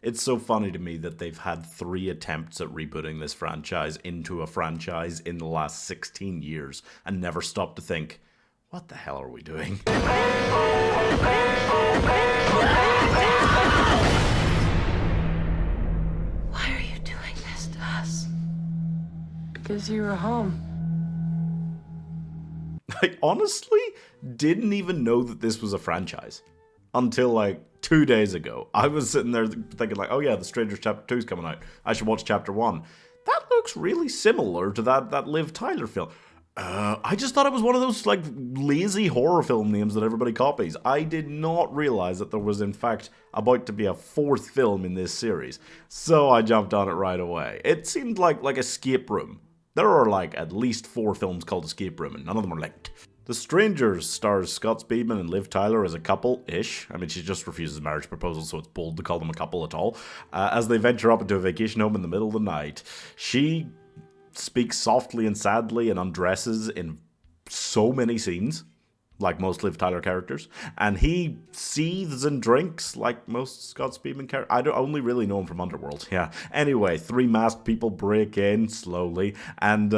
It's so funny to me that they've had 3 attempts at rebooting this franchise into a franchise in the last 16 years and never stopped to think, what the hell are we doing? Why are you doing this to us? Because you were home. I honestly didn't even know that this was a franchise until like 2 days ago. I was sitting there thinking like, oh yeah, The Strangers Chapter 2 is coming out. I should watch Chapter 1. That looks really similar to that Liv Tyler film. I just thought it was one of those like lazy horror film names that everybody copies. I did not realize that there was in fact about to be a 4th film in this series. So I jumped on it right away. It seemed like Escape Room. There are like at least 4 films called Escape Room and none of them are linked. The Strangers stars Scott Speedman and Liv Tyler as a couple-ish. I mean, she just refuses marriage proposal, so it's bold to call them a couple at all. As they venture up into a vacation home in the middle of the night, she speaks softly and sadly and undresses in so many scenes, like most Liv Tyler characters, and he seethes and drinks like most Scott Speedman characters. I only really know him from Underworld, yeah. Anyway, 3 masked people break in slowly and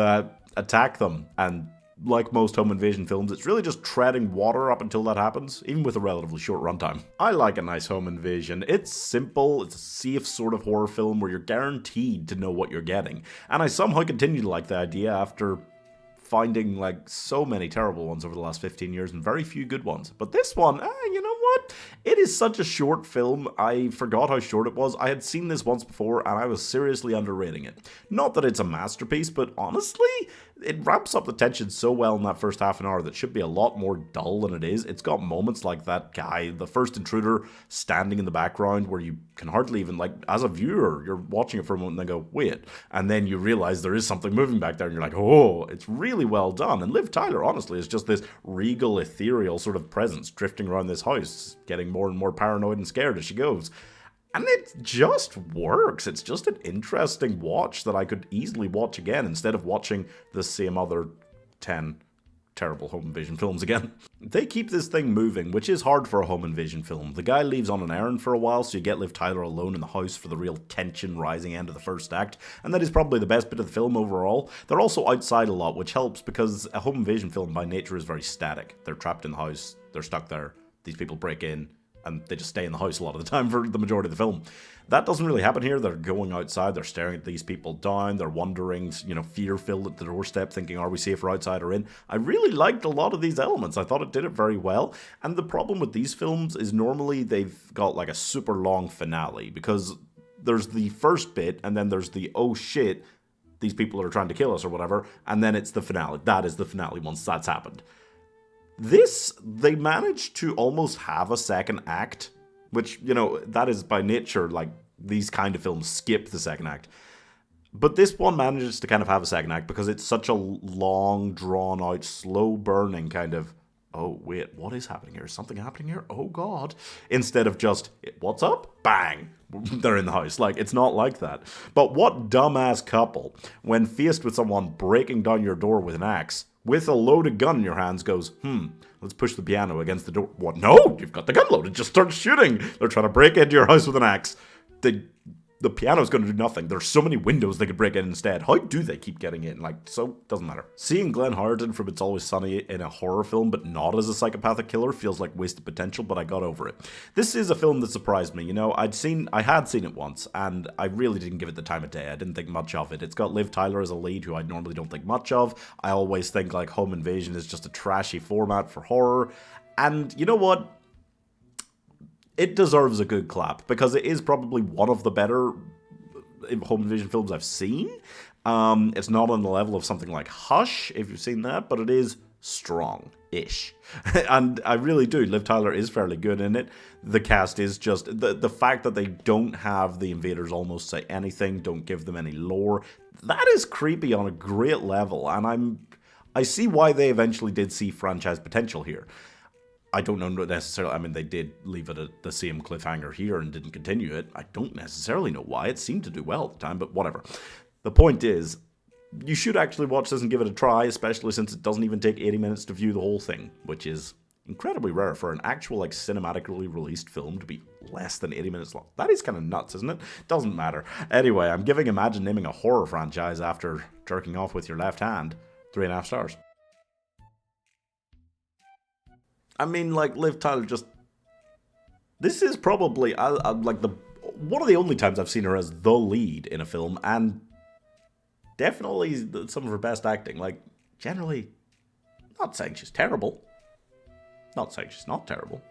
attack them, and like most home invasion films, it's really just treading water up until that happens, even with a relatively short runtime. I like a nice home invasion. It's simple, it's a safe sort of horror film where you're guaranteed to know what you're getting, and I somehow continue to like the idea after finding like so many terrible ones over the last 15 years and very few good ones. But this one, you know what? It is such a short film, I forgot how short it was. I had seen this once before and I was seriously underrating it. Not that it's a masterpiece, but honestly, it ramps up the tension so well in that first half an hour that should be a lot more dull than it is. It's got moments like that guy, the first intruder, standing in the background where you can hardly even, like, as a viewer, you're watching it for a moment and then go, wait. And then you realize there is something moving back there and you're like, oh, it's really well done. And Liv Tyler, honestly, is just this regal, ethereal sort of presence drifting around this house, getting more and more paranoid and scared as she goes. And it just works. It's just an interesting watch that I could easily watch again instead of watching the same other 10 terrible home invasion films again. They keep this thing moving, which is hard for a home invasion film. The guy leaves on an errand for a while, so you get Liv Tyler alone in the house for the real tension rising end of the first act, and that is probably the best bit of the film overall. They're also outside a lot, which helps because a home invasion film by nature is very static. They're trapped in the house, they're stuck there, these people break in, and they just stay in the house a lot of the time for the majority of the film. That doesn't really happen here. They're going outside, they're staring at these people down, they're wondering, fear-filled at the doorstep, thinking, are we safer outside or in? I really liked a lot of these elements. I thought it did it very well. And the problem with these films is normally they've got like a super long finale, because there's the first bit, and then there's the, oh shit, these people are trying to kill us or whatever, and then it's the finale. That is the finale once that's happened. This, they managed to almost have a second act, which, that is by nature, like, these kind of films skip the second act. But this one manages to kind of have a second act because it's such a long, drawn-out, slow-burning kind of, oh, wait, what is happening here? Is something happening here? Oh, God. Instead of just, what's up? Bang! They're in the house. Like, it's not like that. But what dumbass couple, when faced with someone breaking down your door with an axe, with a loaded gun in your hands, goes, let's push the piano against the door. What? No, you've got the gun loaded. Just start shooting. They're trying to break into your house with an axe. The piano's going to do nothing. There's so many windows they could break in instead. How do they keep getting in? Doesn't matter. Seeing Glenn Howerton from It's Always Sunny in a horror film, but not as a psychopathic killer, feels like wasted potential, but I got over it. This is a film that surprised me. I had seen it once, and I really didn't give it the time of day. I didn't think much of it. It's got Liv Tyler as a lead, who I normally don't think much of. I always think, like, home invasion is just a trashy format for horror. And you know what? It deserves a good clap, because it is probably one of the better home invasion films I've seen. It's not on the level of something like Hush, if you've seen that, but it is strong-ish. And I really do. Liv Tyler is fairly good in it. The cast is just, the fact that they don't have the invaders almost say anything, don't give them any lore, that is creepy on a great level, and I see why they eventually did see franchise potential here. I don't know necessarily, they did leave it at the same cliffhanger here and didn't continue it. I don't necessarily know why. It seemed to do well at the time, but whatever. The point is, you should actually watch this and give it a try, especially since it doesn't even take 80 minutes to view the whole thing, which is, incredibly rare for an actual, like, cinematically released film to be less than 80 minutes long. That is kind of nuts, isn't it? Doesn't matter. Anyway, I'm giving Imagine naming a horror franchise after jerking off with your left hand 3.5 stars. I mean, like, Liv Tyler just... This is probably, like, one of the only times I've seen her as the lead in a film, and definitely some of her best acting. Like, generally, not saying she's terrible. Not saying she's not terrible.